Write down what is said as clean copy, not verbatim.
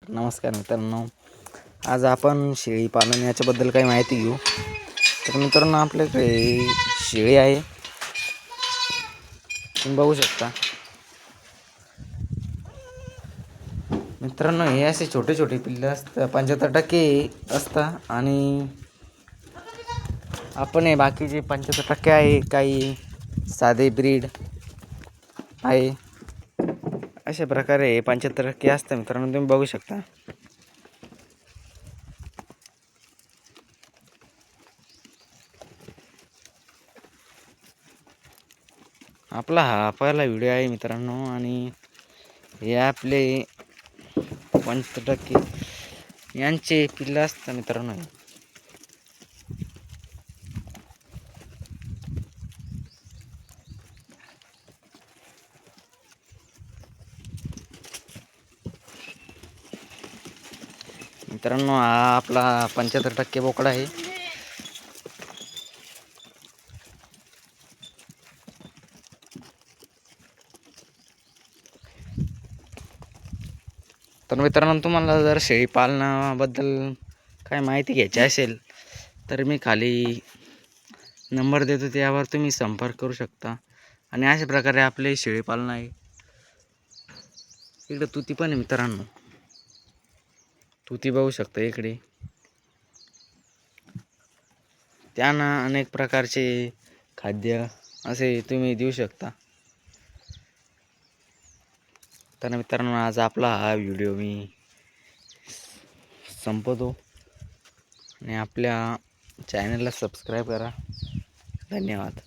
नमस्कार मित्रांनो, आज आपण शेळी पालन याच्याबद्दल काही माहिती घेऊ. तर मित्रांनो, आपल्याकडे शेळी आहे, तुम्ही बघू शकता. मित्रांनो, हे असे छोटे छोटे पिल्ले असतात, 75% असतात आणि आपण हे बाकीचे 75% आहे, काही साधे ब्रीड आहे. अशा प्रकारे 75% असतं मित्रांनो, तुम्ही बघू शकता. आपला हा पहिला व्हिडिओ आहे मित्रांनो, आणि हे आपले 75% यांचे पिल्लं असतात मित्रांनो. मित्रांनो, हा आपला 75% बोकडा आहे. तर मित्रांनो, तुम्हाला जर शेळी पालनाबद्दल काय माहिती घ्यायची असेल तर मी खाली नंबर देतो, त्यावर तुम्ही संपर्क करू शकता. आणि अशा प्रकारे आपले शेळी पालन आहे. इकडे तुती पण आहे मित्रांनो, तुती बघू शकता इकडे. त्यांना अनेक प्रकारचे खाद्य असे तुम्ही देऊ शकता. तर मित्रांनो, आज आपला हा व्हिडिओ मी संपवतो आणि आपल्या चॅनलला सबस्क्राईब करा. धन्यवाद.